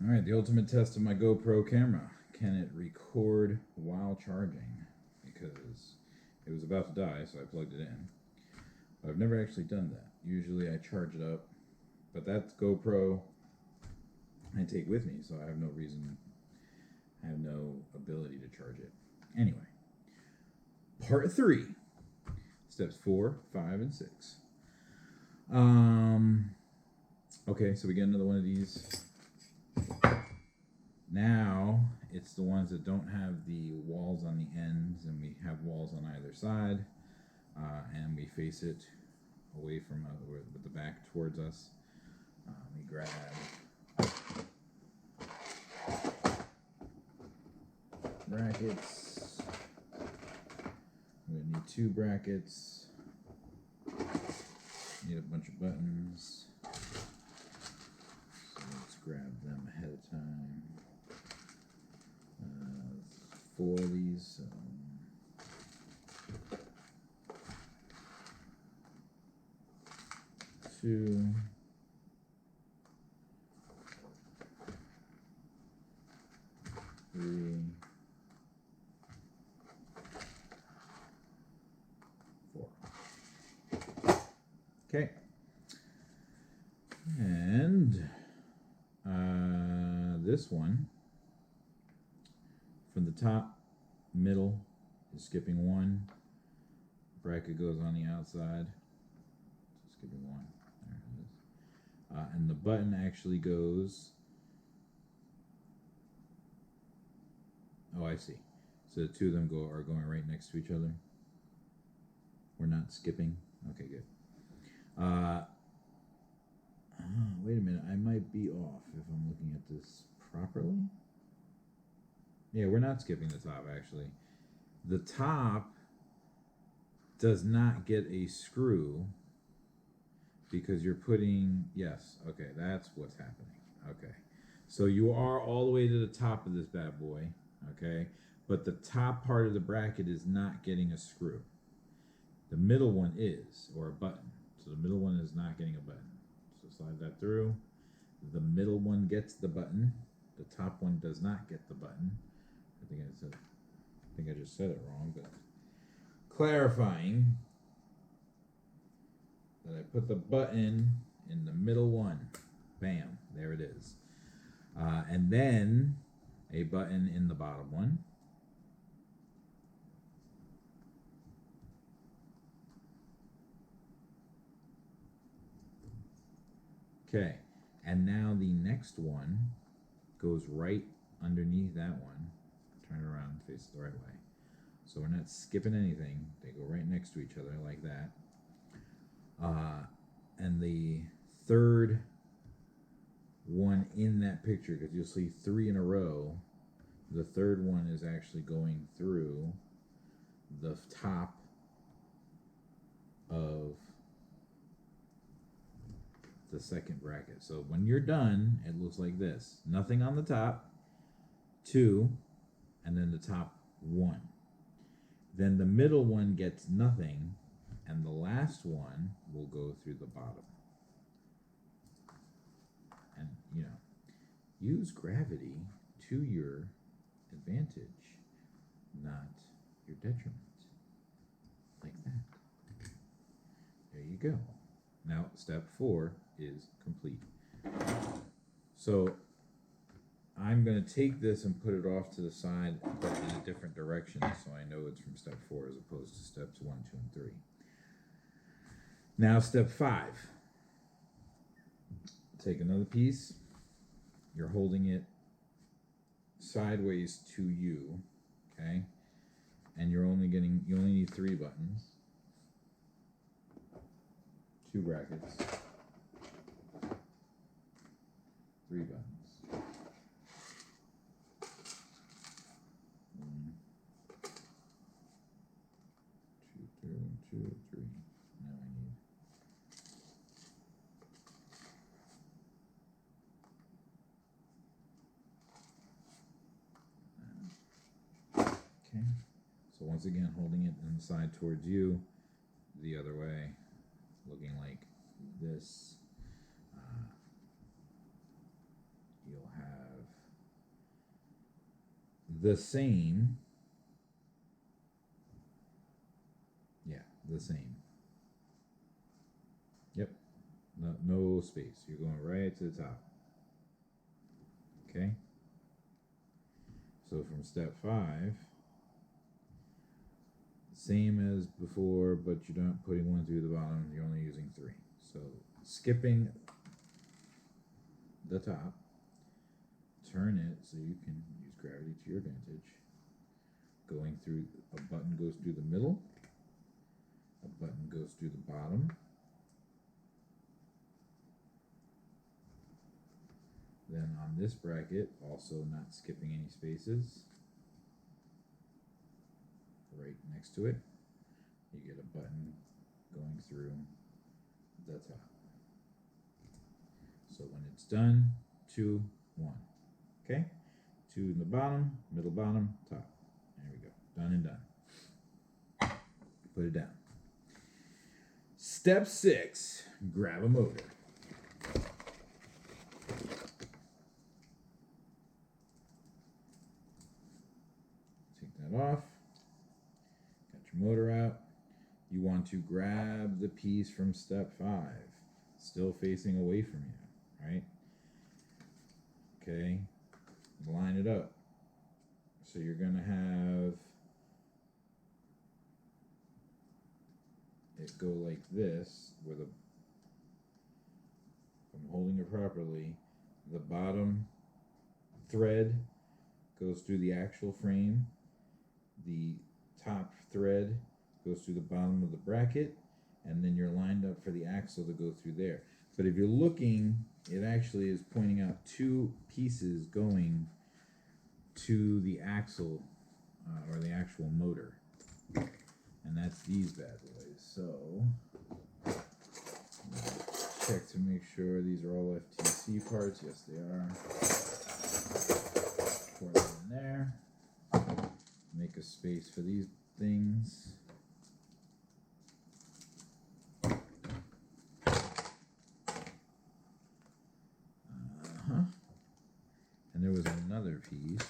All right, the ultimate test of my GoPro camera. Can it record while charging? Because it was about to die, so I plugged it in. But I've never actually done that. Usually I charge it up, but that GoPro I take with me, so I have no reason, I have no ability to charge it. Anyway, part 3, steps 4, 5, and 6. Okay, so we get another one of these. Now it's the ones that don't have the walls on the ends, and we have walls on either side, and we face it away from with the back towards us. We grab brackets. We're gonna need 2 brackets. Need a bunch of buttons. So let's grab them ahead of time. 4 of these. 2. 3. 4. Okay. And this one, from the top, middle is skipping 1. Bracket goes on the outside. So skipping 1. There it is. And the button actually goes. Oh, I see. So the 2 of them are going right next to each other. We're not skipping. Okay, good. Wait a minute. I might be off if I'm looking at this properly. Yeah, we're not skipping the top, actually. The top does not get a screw because you're putting... Yes, okay, that's what's happening. Okay. So you are all the way to the top of this bad boy, okay? But the top part of the bracket is not getting a screw. The middle one is, or a button. So the middle one is not getting a button. So slide that through. The middle one gets the button. The top one does not get the button. I think I just said it wrong, but clarifying that I put the button in the middle one. Bam, there it is. And then a button in the bottom one. Okay, and now the next one goes right underneath that one. Turn it around, face it the right way. So we're not skipping anything. They go right next to each other like that. And the third one in that picture, because you'll see 3 in a row, the third one is actually going through the top of the second bracket. So when you're done, it looks like this. Nothing on the top, 2, and then the top 1. Then the middle one gets nothing, and the last one will go through the bottom. And, you know, use gravity to your advantage, not your detriment. Like that. There you go. Now, step 4 is complete. So I'm going to take this and put it off to the side, but in a different direction, so I know it's from step 4 as opposed to steps 1, 2, and 3. Now, step 5. Take another piece. You're holding it sideways to you, okay? And you only need 3 buttons, 2 brackets, 3 buttons. 1, 2, 2, 3. Now I need. Okay. So once again, holding it inside towards you, the other way, looking like this. You'll have the same. Yeah, the same. Yep. No space. You're going right to the top. Okay. So from step 5, same as before, but you're not putting 1 through the bottom. You're only using 3. So skipping the top, turn it so you can use gravity to your advantage. Going through, a button goes through the middle, a button goes through the bottom. Then on this bracket, also not skipping any spaces, right next to it, you get a button going through the top. So when it's done, 2, 1. Okay? 2 in the bottom, middle, bottom, top. There we go. Done and done. Put it down. Step 6, grab a motor. Take that off. Got your motor out. You want to grab the piece from step 5, still facing away from you, right? Okay, line it up. So you're going to have it go like this, where if I'm holding it properly, the bottom thread goes through the actual frame, the top thread goes through the bottom of the bracket, and then you're lined up for the axle to go through there. But if you're looking, it actually is pointing out 2 pieces going to the axle or the actual motor, and that's these bad boys. So check to make sure these are all FTC parts. Yes, they are. Pour them in there. Make a space for these things. And there was another piece.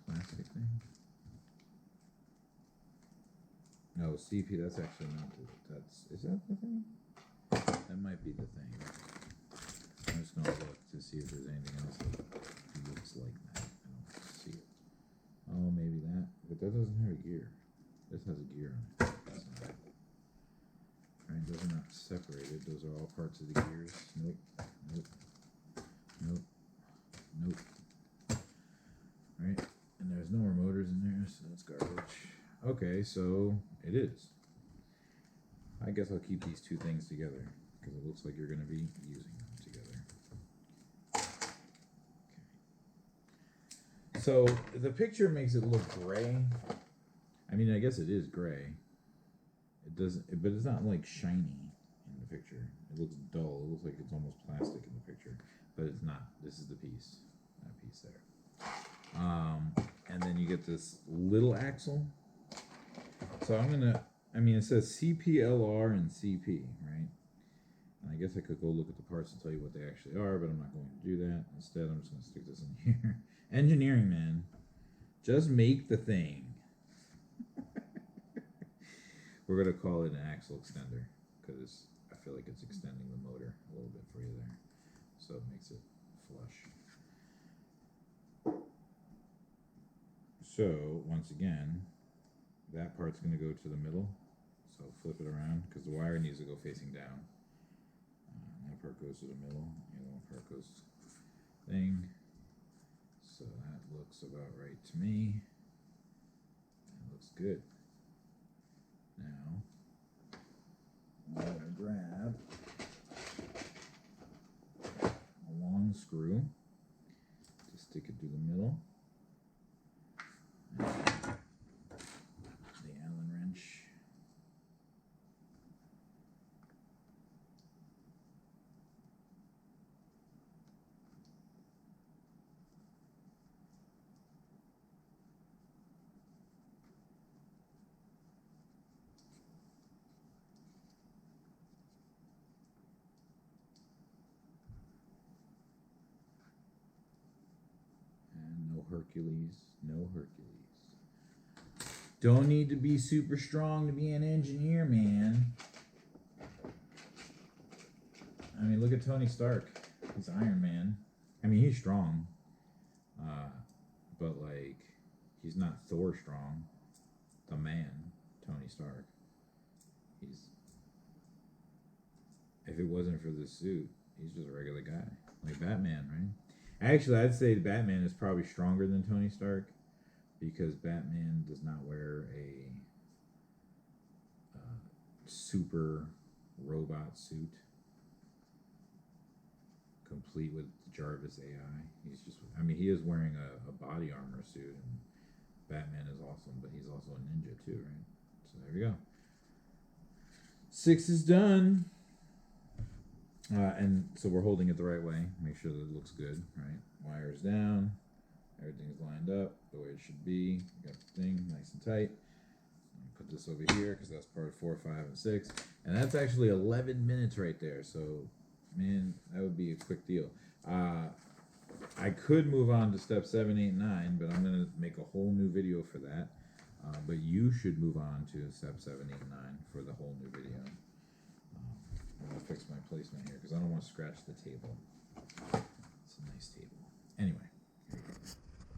Plastic thing. No, CP, that's actually not the, is that the thing? That might be the thing. I'm just gonna look to see if there's anything else that looks like that. I don't see it. Oh, maybe that, but that doesn't have a gear. This has a gear on it. That's not it. Right, those are not separated. Those are all parts of the gears. Nope. Nope. Nope. Nope. Right, and there's no more motors in there, so that's garbage. Okay, so it is. I guess I'll keep these 2 things together because it looks like you're going to be using them together. Okay. So the picture makes it look gray. I mean, I guess it is gray. It doesn't, but it's not like shiny in the picture. It looks dull. It looks like it's almost plastic in the picture, but it's not. This is the piece, that piece there. And then you get this little axle. So I'm gonna, I mean, it says CPLR and CP, right? And I guess I could go look at the parts and tell you what they actually are, but I'm not going to do that. Instead, I'm just gonna stick this in here. Engineering, man. Just make the thing. We're gonna call it an axle extender because I feel like it's extending the motor a little bit for you there. So it makes it flush. So, once again, that part's going to go to the middle. So flip it around because the wire needs to go facing down. That part goes to the middle. The other one part goes thing. So that looks about right to me. That looks good. Now, I'm going to grab a long screw to stick it through the middle. The Allen wrench. Hercules. No Hercules. Don't need to be super strong to be an engineer, man. I mean, look at Tony Stark. He's Iron Man. I mean, he's strong. But, like, he's not Thor strong. The man, Tony Stark. If it wasn't for the suit, he's just a regular guy. Like Batman, right? Actually, I'd say Batman is probably stronger than Tony Stark because Batman does not wear a super robot suit complete with Jarvis AI. He's just, I mean, he is wearing a body armor suit, and Batman is awesome, but he's also a ninja too, right? So there we go. 6 is done. And so we're holding it the right way. Make sure that it looks good, right? Wires down. Everything's lined up the way it should be. Got the thing nice and tight. Put this over here because that's part of 4, 5, and 6. And that's actually 11 minutes right there. So, man, that would be a quick deal. I could move on to step 7, 8, 9, but I'm going to make a whole new video for that. But you should move on to step 7, 8, 9 for the whole new video. I'm going to fix my placement here because I don't want to scratch the table. It's a nice table. Anyway.